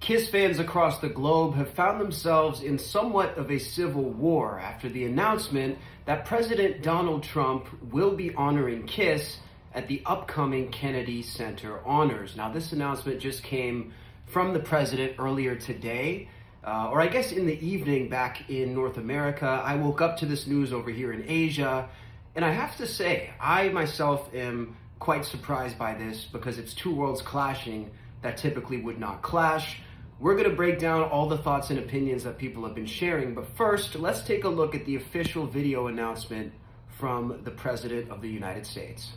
Kiss fans across the globe have found themselves in somewhat of a civil war after the announcement that President Donald Trump will be honoring Kiss at the upcoming Kennedy Center Honors. Now, this announcement just came from the president earlier today, or I guess in the evening back in North America. I woke up to this news over here in Asia, and I have to say, I myself am quite surprised by this because it's two worlds clashing that typically would not clash. We're going to break down all the thoughts and opinions that people have been sharing, but first, let's take a look at the official video announcement from the President of the United States.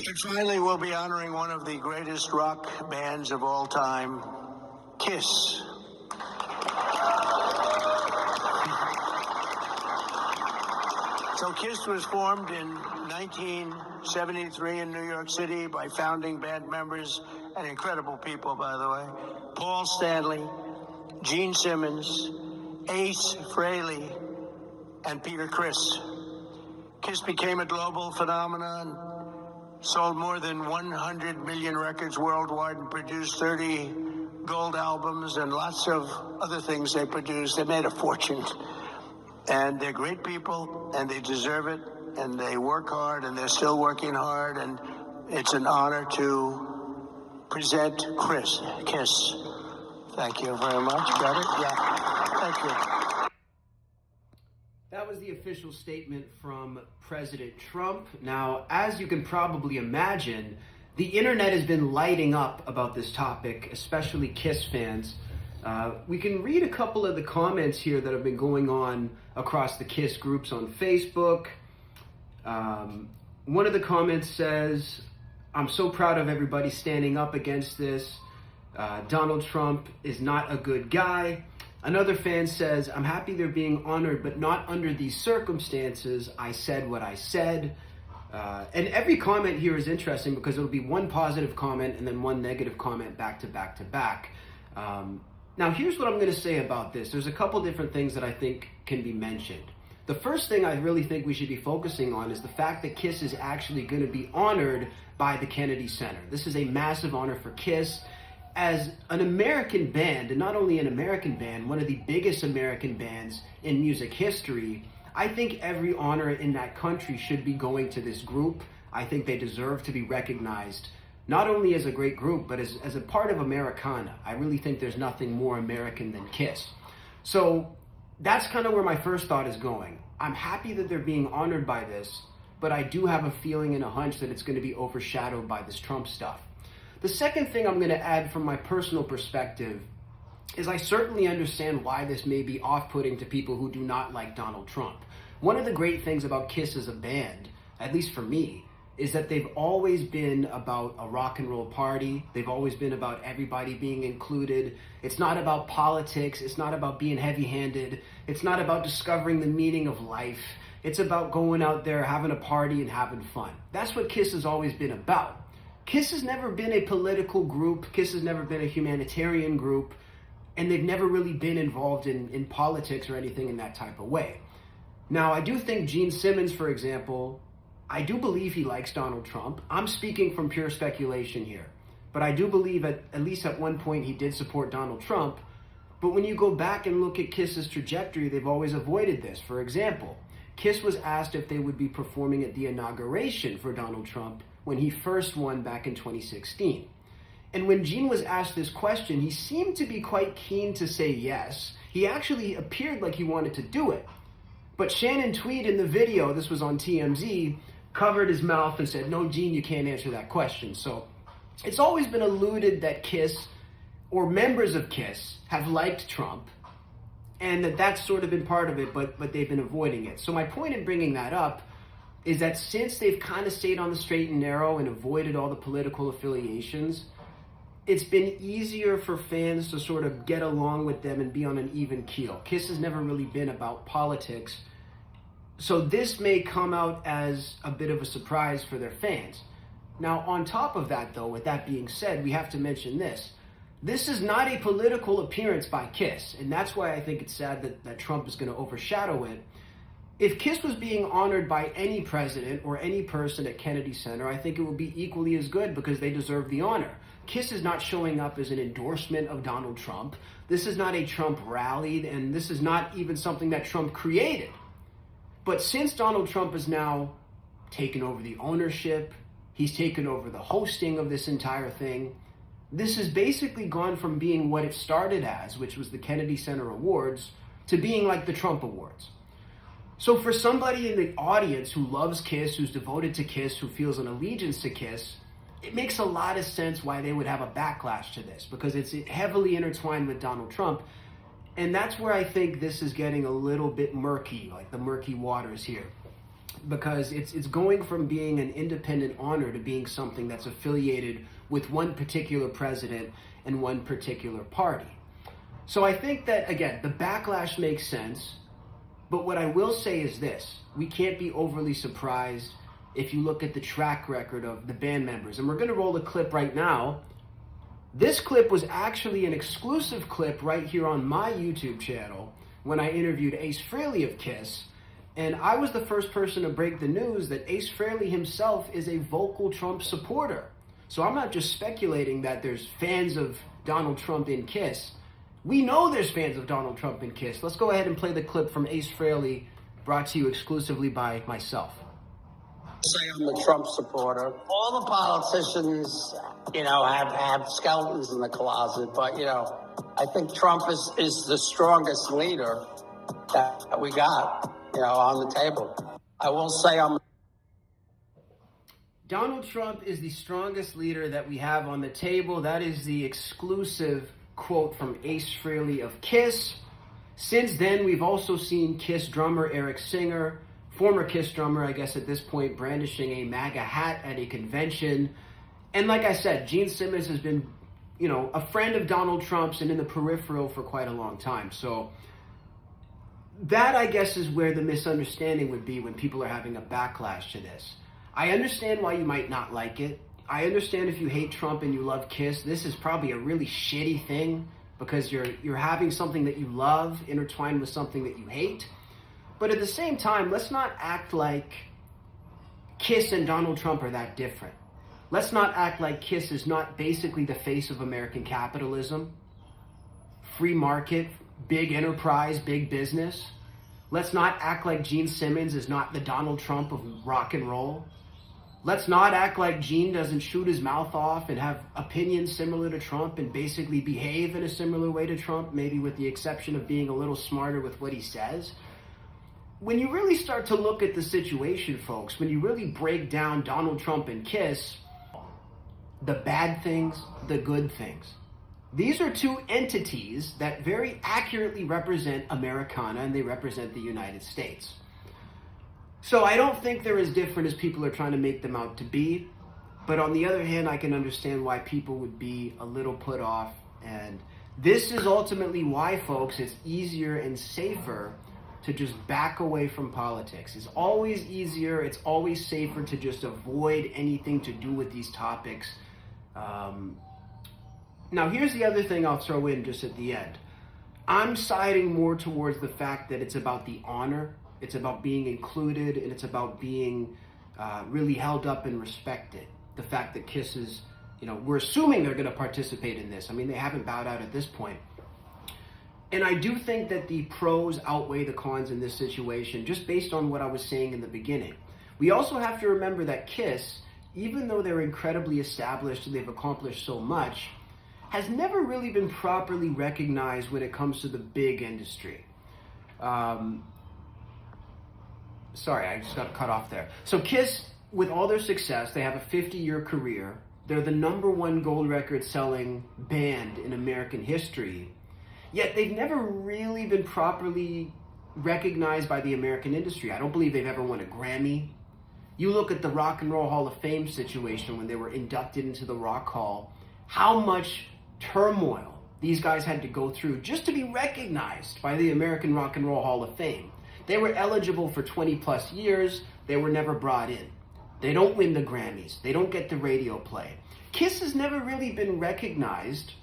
And finally, we'll be honoring one of the greatest rock bands of all time, Kiss. So Kiss was formed in 1973 in New York City by founding band members and incredible people, by the way. Paul Stanley, Gene Simmons, Ace Frehley, and Peter Criss. Kiss became a global phenomenon, sold more than 100 million records worldwide, and produced 30 gold albums and lots of other things they produced. They made a fortune. And they're great people, and they deserve it, and they work hard, and they're still working hard, and it's an honor to present Kiss. Thank you very much. Got it? Yeah. Thank you. That was the official statement from President Trump. Now, as you can probably imagine, the internet has been lighting up about this topic, especially Kiss fans. We can read a couple of the comments here that have been going on across the Kiss groups on Facebook. One of the comments says, "I'm so proud of everybody standing up against this. Donald Trump is not a good guy." Another fan says, "I'm happy they're being honored, but not under these circumstances. I said what I said." And every comment here is interesting because it'll be one positive comment and then one negative comment back to back to back. Now, here's what I'm going to say about this. There's a couple different things that I think can be mentioned. The first thing I really think we should be focusing on is the fact that Kiss is actually going to be honored by the Kennedy Center. This is a massive honor for Kiss. As an American band, and not only an American band, one of the biggest American bands in music history, I think every honor in that country should be going to this group. I think they deserve to be recognized not only as a great group, but as a part of Americana. I really think there's nothing more American than Kiss. So that's kind of where my first thought is going. I'm happy that they're being honored by this, but I do have a feeling and a hunch that it's going to be overshadowed by this Trump stuff. The second thing I'm going to add from my personal perspective is I certainly understand why this may be off-putting to people who do not like Donald Trump. One of the great things about Kiss as a band, at least for me, is that they've always been about a rock and roll party. They've always been about everybody being included. It's not about politics. It's not about being heavy-handed. It's not about discovering the meaning of life. It's about going out there, having a party, and having fun. That's what Kiss has always been about. Kiss has never been a political group. Kiss has never been a humanitarian group. And they've never really been involved in politics or anything in that type of way. Now, I do think Gene Simmons, for example, I do believe he likes Donald Trump. I'm speaking from pure speculation here. But I do believe at least at one point he did support Donald Trump. But when you go back and look at Kiss's trajectory, they've always avoided this. For example, Kiss was asked if they would be performing at the inauguration for Donald Trump when he first won back in 2016. And when Gene was asked this question, he seemed to be quite keen to say yes. He actually appeared like he wanted to do it. But Shannon Tweed in the video, this was on TMZ, covered his mouth and said, "No, Gene, you can't answer that question." So it's always been alluded that Kiss, or members of Kiss, have liked Trump, and that's sort of been part of it, but they've been avoiding it. So my point in bringing that up is that since they've kind of stayed on the straight and narrow and avoided all the political affiliations, it's been easier for fans to sort of get along with them and be on an even keel. Kiss has never really been about politics. So this may come out as a bit of a surprise for their fans. Now, on top of that, though, with that being said, we have to mention this. This is not a political appearance by Kiss, and that's why I think it's sad that Trump is going to overshadow it. If Kiss was being honored by any president or any person at Kennedy Center, I think it would be equally as good because they deserve the honor. Kiss is not showing up as an endorsement of Donald Trump. This is not a Trump rally, and this is not even something that Trump created. But since Donald Trump has now taken over the ownership, he's taken over the hosting of this entire thing, this has basically gone from being what it started as, which was the Kennedy Center Awards, to being like the Trump Awards. So for somebody in the audience who loves Kiss, who's devoted to Kiss, who feels an allegiance to Kiss, it makes a lot of sense why they would have a backlash to this, because it's heavily intertwined with Donald Trump. And that's where I think this is getting a little bit murky, like the murky waters here. Because it's going from being an independent honor to being something that's affiliated with one particular president and one particular party. So I think that, again, the backlash makes sense. But what I will say is this: we can't be overly surprised if you look at the track record of the band members. And we're going to roll a clip right now. This clip was actually an exclusive clip right here on my YouTube channel when I interviewed Ace Frehley of Kiss. And I was the first person to break the news that Ace Frehley himself is a vocal Trump supporter. So I'm not just speculating that there's fans of Donald Trump in Kiss. We know there's fans of Donald Trump in Kiss. Let's go ahead and play the clip from Ace Frehley, brought to you exclusively by myself. Say I'm a Trump supporter. All the politicians, have skeletons in the closet, but, I think Trump is the strongest leader that we got, on the table. I will say Donald Trump is the strongest leader that we have on the table. That is the exclusive quote from Ace Frehley of Kiss. Since then, we've also seen Kiss drummer Eric Singer, former Kiss drummer, I guess at this point, brandishing a MAGA hat at a convention. And like I said, Gene Simmons has been, a friend of Donald Trump's and in the peripheral for quite a long time. So that, I guess, is where the misunderstanding would be when people are having a backlash to this. I understand why you might not like it. I understand if you hate Trump and you love Kiss. This is probably a really shitty thing because you're having something that you love intertwined with something that you hate. But at the same time, let's not act like Kiss and Donald Trump are that different. Let's not act like Kiss is not basically the face of American capitalism, free market, big enterprise, big business. Let's not act like Gene Simmons is not the Donald Trump of rock and roll. Let's not act like Gene doesn't shoot his mouth off and have opinions similar to Trump and basically behave in a similar way to Trump, maybe with the exception of being a little smarter with what he says. When you really start to look at the situation, folks, when you really break down Donald Trump and Kiss, the bad things, the good things, these are two entities that very accurately represent Americana, and they represent the United States. So I don't think they're as different as people are trying to make them out to be. But on the other hand, I can understand why people would be a little put off. And this is ultimately why, folks, it's easier and safer to just back away from politics. It's always easier, it's always safer to just avoid anything to do with these topics. Now, here's the other thing I'll throw in just at the end. I'm siding more towards the fact that it's about the honor, it's about being included, and it's about being really held up and respected. The fact that Kiss is, we're assuming they're going to participate in this. I mean, they haven't bowed out at this point. And I do think that the pros outweigh the cons in this situation, just based on what I was saying in the beginning. We also have to remember that Kiss, even though they're incredibly established and they've accomplished so much, has never really been properly recognized when it comes to the big industry. Sorry, I just got cut off there. So Kiss, with all their success, they have a 50-year career. They're the #1 gold record selling band in American history. Yet they've never really been properly recognized by the American industry. I don't believe they've ever won a Grammy. You look at the Rock and Roll Hall of Fame situation when they were inducted into the Rock Hall, how much turmoil these guys had to go through just to be recognized by the American Rock and Roll Hall of Fame. They were eligible for 20 plus years. They were never brought in. They don't win the Grammys. They don't get the radio play. Kiss has never really been recognized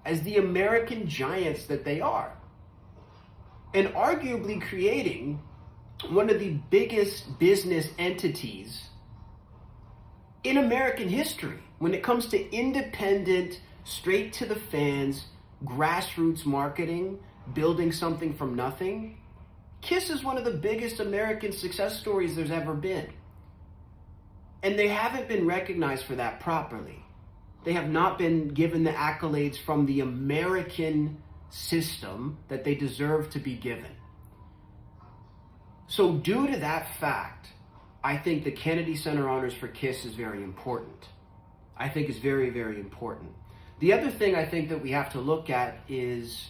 as the American giants that they are, and arguably creating one of the biggest business entities in American history. When it comes to independent, straight to the fans, grassroots marketing, building something from nothing, Kiss is one of the biggest American success stories there's ever been. And they haven't been recognized for that properly. They have not been given the accolades from the American system that they deserve to be given. So due to that fact, I think the Kennedy Center Honors for Kiss is very important. I think it's very, very important. The other thing I think that we have to look at is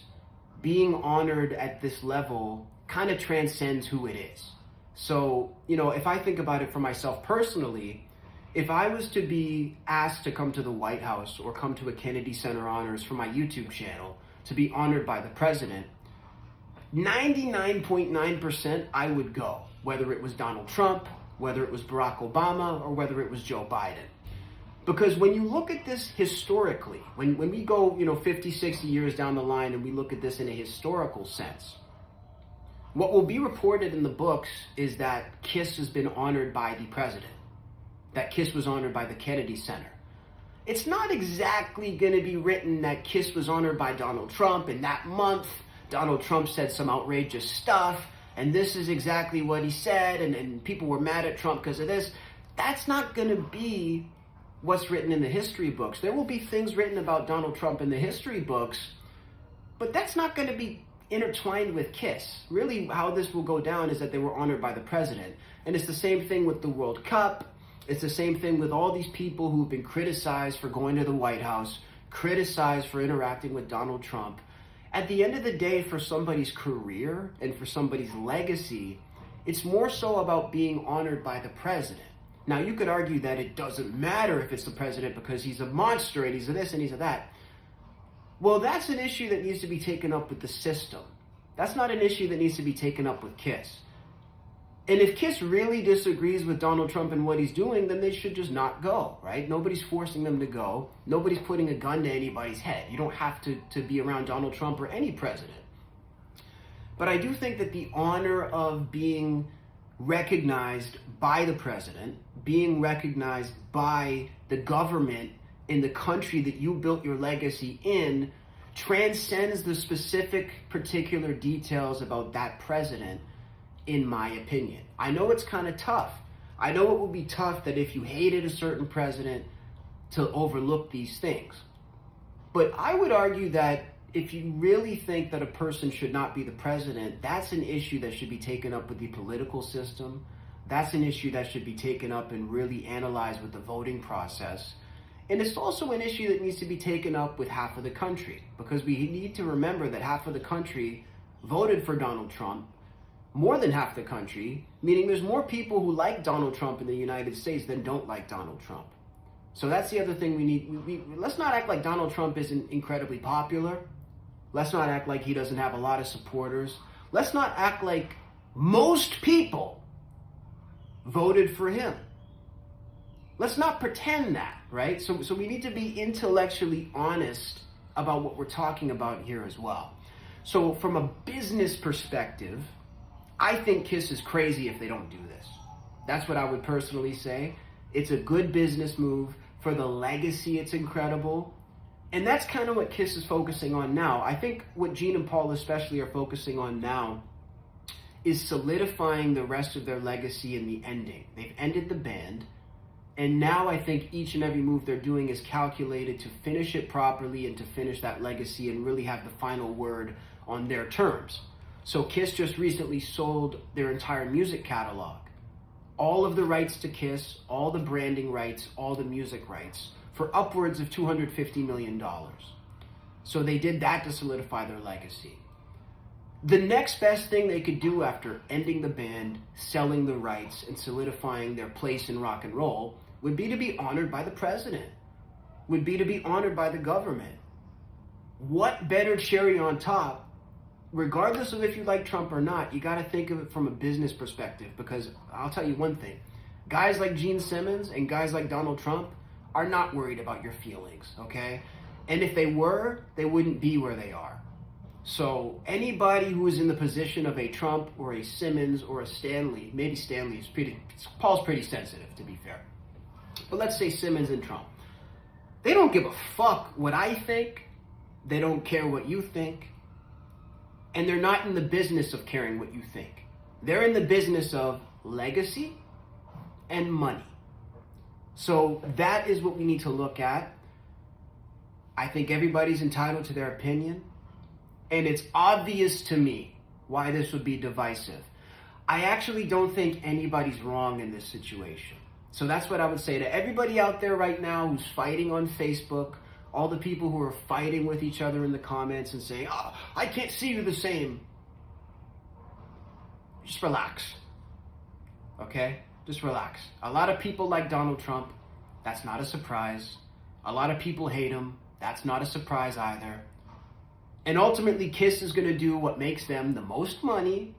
being honored at this level kind of transcends who it is. So, if I think about it for myself personally, if I was to be asked to come to the White House or come to a Kennedy Center Honors for my YouTube channel to be honored by the president, 99.9% I would go, whether it was Donald Trump, whether it was Barack Obama, or whether it was Joe Biden. Because when you look at this historically, when we go, 50, 60 years down the line and we look at this in a historical sense, what will be reported in the books is that Kiss has been honored by the president, that Kiss was honored by the Kennedy Center. It's not exactly going to be written that Kiss was honored by Donald Trump, and that month Donald Trump said some outrageous stuff, and this is exactly what he said, and people were mad at Trump because of this. That's not going to be what's written in the history books. There will be things written about Donald Trump in the history books, but that's not going to be intertwined with Kiss. Really, how this will go down is that they were honored by the president. And it's the same thing with the World Cup. It's the same thing with all these people who've been criticized for going to the White House, criticized for interacting with Donald Trump. At the end of the day, for somebody's career and for somebody's legacy, it's more so about being honored by the president. Now, you could argue that it doesn't matter if it's the president because he's a monster and he's a this and he's a that. Well, that's an issue that needs to be taken up with the system. That's not an issue that needs to be taken up with Kiss. And if Kiss really disagrees with Donald Trump and what he's doing, then they should just not go, right? Nobody's forcing them to go. Nobody's putting a gun to anybody's head. You don't have to be around Donald Trump or any president. But I do think that the honor of being recognized by the president, being recognized by the government in the country that you built your legacy in, transcends the specific particular details about that president, in my opinion. I know it's kind of tough. I know it will be tough that if you hated a certain president to overlook these things. But I would argue that if you really think that a person should not be the president, that's an issue that should be taken up with the political system. That's an issue that should be taken up and really analyzed with the voting process. And it's also an issue that needs to be taken up with half of the country, because we need to remember that half of the country voted for Donald Trump, more than half the country, meaning there's more people who like Donald Trump in the United States than don't like Donald Trump. So that's the other thing we need. Let's not act like Donald Trump isn't incredibly popular. Let's not act like he doesn't have a lot of supporters. Let's not act like most people voted for him. Let's not pretend that, right? So we need to be intellectually honest about what we're talking about here as well. So from a business perspective, I think Kiss is crazy if they don't do this. That's what I would personally say. It's a good business move. For the legacy, it's incredible. And that's kind of what Kiss is focusing on now. I think what Gene and Paul especially are focusing on now is solidifying the rest of their legacy in the ending. They've ended the band, and now I think each and every move they're doing is calculated to finish it properly and to finish that legacy and really have the final word on their terms. So Kiss just recently sold their entire music catalog. All of the rights to Kiss, all the branding rights, all the music rights, for upwards of $250 million. So they did that to solidify their legacy. The next best thing they could do after ending the band, selling the rights, and solidifying their place in rock and roll would be to be honored by the president, would be to be honored by the government. What better cherry on top? Regardless of if you like Trump or not, you got to think of it from a business perspective, because I'll tell you one thing. Guys like Gene Simmons and guys like Donald Trump are not worried about your feelings, okay? And if they were, they wouldn't be where they are. So anybody who is in the position of a Trump or a Simmons or a Stanley, maybe Stanley is Paul's pretty sensitive, to be fair. But let's say Simmons and Trump. They don't give a fuck what I think. They don't care what you think. And they're not in the business of caring what you think. They're in the business of legacy and money. So that is what we need to look at. I think everybody's entitled to their opinion. And it's obvious to me why this would be divisive. I actually don't think anybody's wrong in this situation. So that's what I would say to everybody out there right now who's fighting on Facebook, all the people who are fighting with each other in the comments and saying, oh, I can't see you the same. Just relax. Okay? Just relax. A lot of people like Donald Trump. That's not a surprise. A lot of people hate him. That's not a surprise either. And ultimately, KISS is going to do what makes them the most money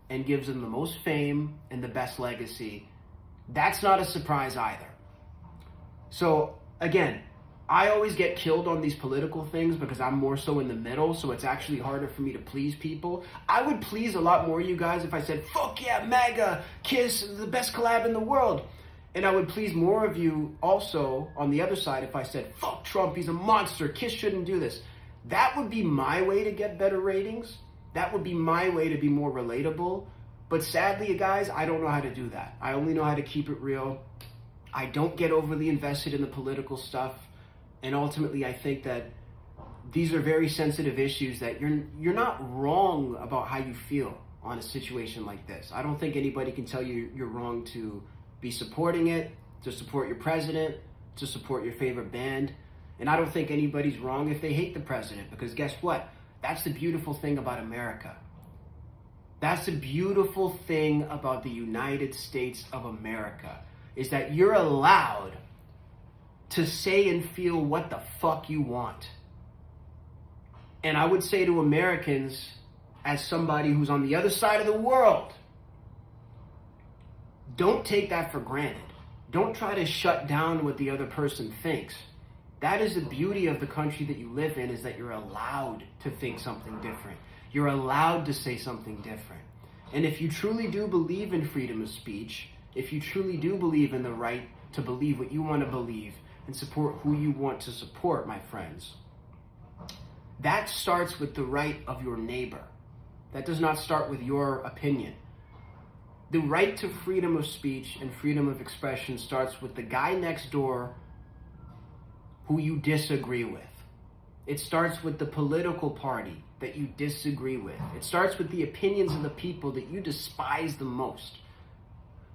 and gives them the most fame and the best legacy. That's not a surprise either. So, again, I always get killed on these political things because I'm more so in the middle, so it's actually harder for me to please people. I would please a lot more of you guys if I said, fuck yeah, MAGA, KISS, the best collab in the world. And I would please more of you also on the other side if I said, fuck Trump, he's a monster, KISS shouldn't do this. That would be my way to get better ratings. That would be my way to be more relatable. But sadly, guys, I don't know how to do that. I only know how to keep it real. I don't get overly invested in the political stuff. And ultimately, I think that these are very sensitive issues that you're not wrong about how you feel on a situation like this. I don't think anybody can tell you you're wrong to be supporting it, to support your president, to support your favorite band. And I don't think anybody's wrong if they hate the president, because guess what? That's the beautiful thing about America. That's the beautiful thing about the United States of America, is that you're allowed to say and feel what the fuck you want. And I would say to Americans, as somebody who's on the other side of the world, don't take that for granted. Don't try to shut down what the other person thinks. That is the beauty of the country that you live in, is that you're allowed to think something different. You're allowed to say something different. And if you truly do believe in freedom of speech, if you truly do believe in the right to believe what you want to believe and support who you want to support, my friends, that starts with the right of your neighbor. That does not start with your opinion. The right to freedom of speech and freedom of expression starts with the guy next door who you disagree with. It starts with the political party that you disagree with. It starts with the opinions of the people that you despise the most.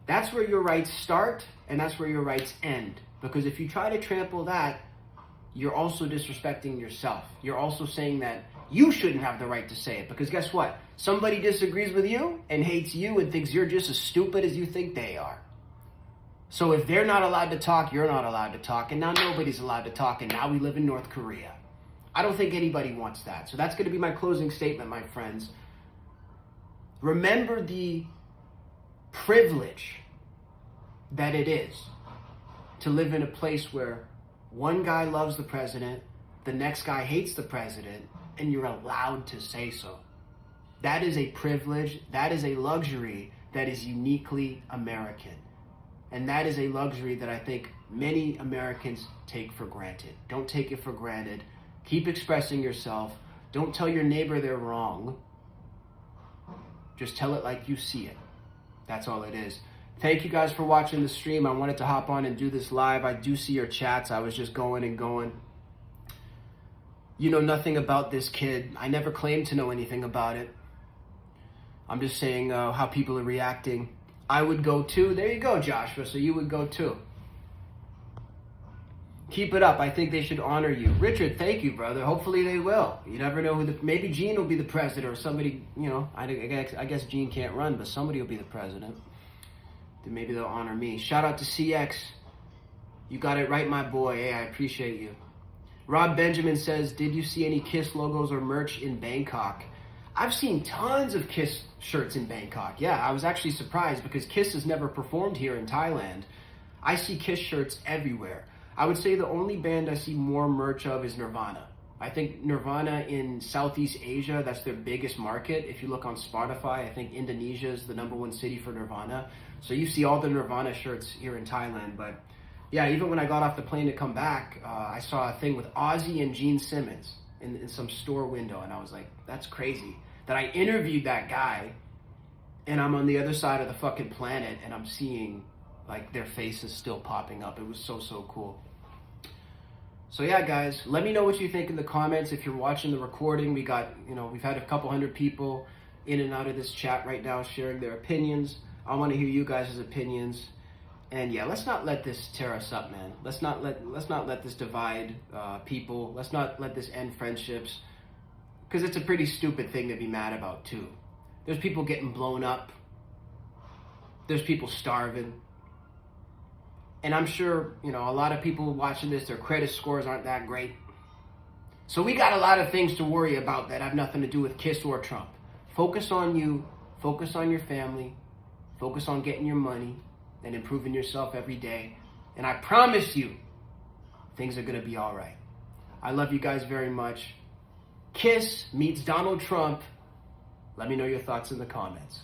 That's where your rights start, and that's where your rights end. Because if you try to trample that, you're also disrespecting yourself. You're also saying that you shouldn't have the right to say it. Because guess what? Somebody disagrees with you and hates you and thinks you're just as stupid as you think they are. So if they're not allowed to talk, you're not allowed to talk. And now nobody's allowed to talk, and now we live in North Korea. I don't think anybody wants that. So that's going to be my closing statement, my friends. Remember the privilege that it is to live in a place where one guy loves the president, the next guy hates the president, and you're allowed to say so. That is a privilege, that is a luxury that is uniquely American. And that is a luxury that I think many Americans take for granted. Don't take it for granted. Keep expressing yourself. Don't tell your neighbor they're wrong. Just tell it like you see it. That's all it is. Thank you guys for watching the stream. I wanted to hop on and do this live. I do see your chats. I was just going and going. You know nothing about this kid. I never claimed to know anything about it. I'm just saying how people are reacting. I would go too. There you go, Joshua. So you would go too. Keep it up. I think they should honor you. Richard, thank you, brother. Hopefully they will. You never know who maybe Gene will be the president, or somebody, you know, I guess Gene can't run, but somebody will be the president. Then maybe they'll honor me. Shout out to CX. You got it right, my boy. Hey, I appreciate you. Rob Benjamin says, did you see any KISS logos or merch in Bangkok? I've seen tons of KISS shirts in Bangkok. Yeah, I was actually surprised because KISS has never performed here in Thailand. I see KISS shirts everywhere. I would say the only band I see more merch of is Nirvana. I think Nirvana in Southeast Asia, that's their biggest market. If you look on Spotify, I think Indonesia is the #1 city for Nirvana. So you see all the Nirvana shirts here in Thailand, but Yeah, even when I got off the plane to come back, I saw a thing with Ozzy and Gene Simmons in some store window, and I was like, that's crazy. That I interviewed that guy, and I'm on the other side of the fucking planet, and I'm seeing like their faces still popping up. It was so cool. So yeah, guys, let me know what you think in the comments. If you're watching the recording, we've had a couple hundred people in and out of this chat right now sharing their opinions. I want to hear you guys' opinions. And yeah, let's not let this tear us up, man. Let's not let this divide people. Let's not let this end friendships, because it's a pretty stupid thing to be mad about too. There's people getting blown up. There's people starving. And I'm sure, a lot of people watching this, their credit scores aren't that great. So we got a lot of things to worry about that have nothing to do with Kiss or Trump. Focus on you. Focus on your family. Focus on getting your money and improving yourself every day. And I promise you, things are going to be all right. I love you guys very much. Kiss meets Donald Trump. Let me know your thoughts in the comments.